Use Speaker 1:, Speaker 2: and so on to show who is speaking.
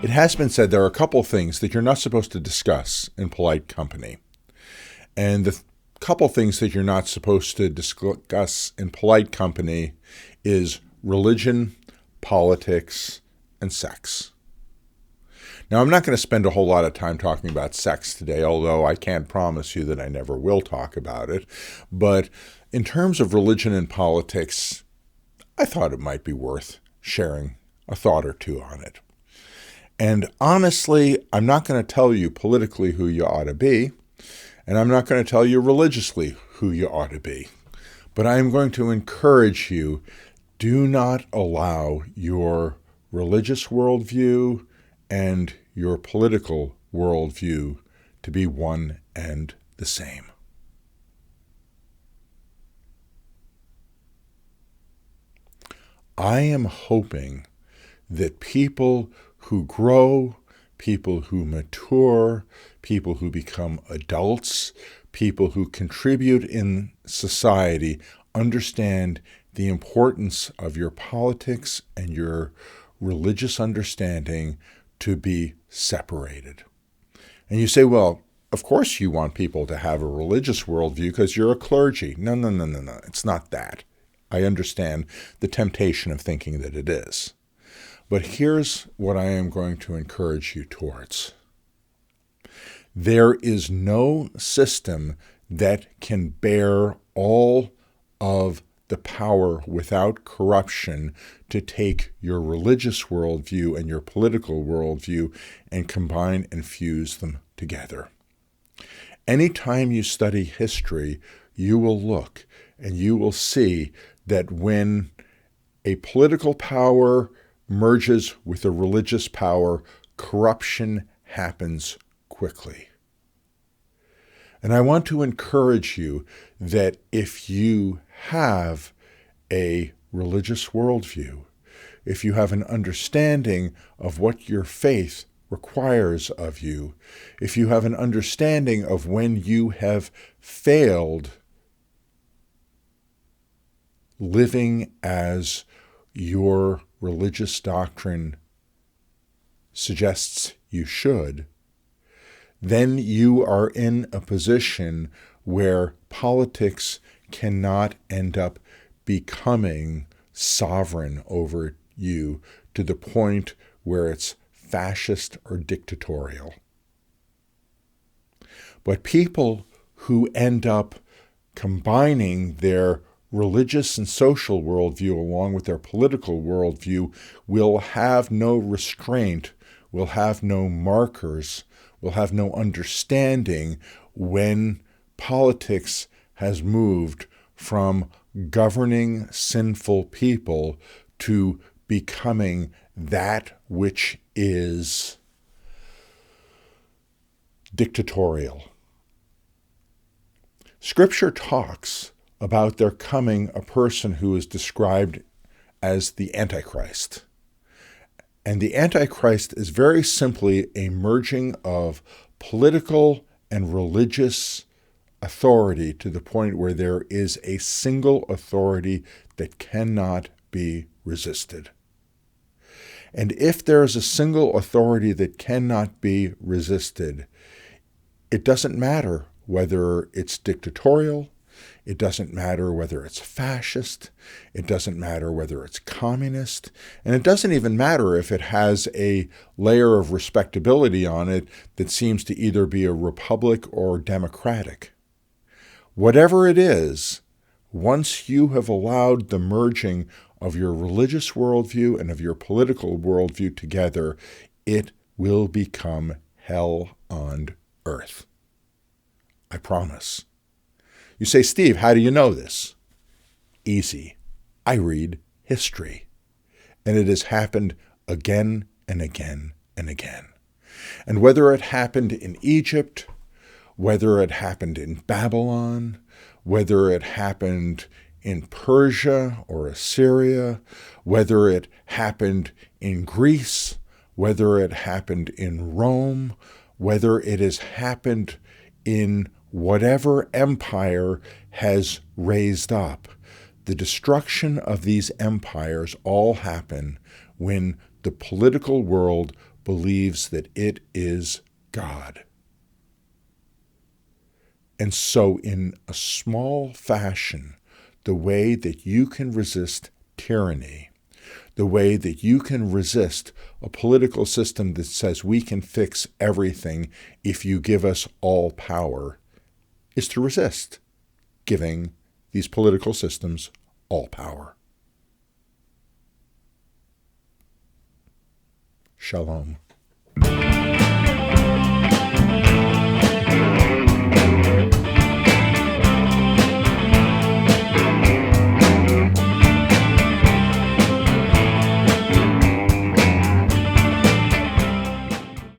Speaker 1: It has been said there are a couple things that you're not supposed to discuss in polite company. And the couple things that you're not supposed to discuss in polite company is religion, politics, and sex. Now, I'm not going to spend a whole lot of time talking about sex today, although I can't promise you that I never will talk about it. But in terms of religion and politics, I thought it might be worth sharing a thought or two on it. And honestly, I'm not going to tell you politically who you ought to be, and I'm not going to tell you religiously who you ought to be. But I am going to encourage you, do not allow your religious worldview and your political worldview to be one and the same. I am hoping that people who grow, people who mature, people who become adults, people who contribute in society understand the importance of your politics and your religious understanding to be separated. And you say, well, of course you want people to have a religious worldview because you're a clergy. No. It's not that. I understand the temptation of thinking that it is. But here's what I am going to encourage you towards. There is no system that can bear all of the power without corruption to take your religious worldview and your political worldview and combine and fuse them together. Anytime you study history, you will look and you will see that when a political power merges with a religious power, corruption happens quickly. And I want to encourage you that if you have a religious worldview, if you have an understanding of what your faith requires of you, if you have an understanding of when you have failed living as your religious doctrine suggests you should, then you are in a position where politics cannot end up becoming sovereign over you to the point where it's fascist or dictatorial. But people who end up combining their religious and social worldview along with their political worldview will have no restraint, will have no markers, will have no understanding when politics has moved from governing sinful people to becoming that which is dictatorial. Scripture talks about there coming a person who is described as the Antichrist. And the Antichrist is very simply a merging of political and religious authority to the point where there is a single authority that cannot be resisted. And if there is a single authority that cannot be resisted, it doesn't matter whether it's dictatorial, it doesn't matter whether it's fascist, it doesn't matter whether it's communist, and it doesn't even matter if it has a layer of respectability on it that seems to either be a republic or democratic. Whatever it is, once you have allowed the merging of your religious worldview and of your political worldview together, it will become hell on earth. I promise. You say, Steve, how do you know this? Easy. I read history. And it has happened again and again and again. And whether it happened in Egypt, whether it happened in Babylon, whether it happened in Persia or Assyria, whether it happened in Greece, whether it happened in Rome, whether it has happened in whatever empire has raised up, the destruction of these empires all happen when the political world believes that it is God. And so in a small fashion, the way that you can resist tyranny, the way that you can resist a political system that says we can fix everything if you give us all power, is to resist giving these political systems all power. Shalom.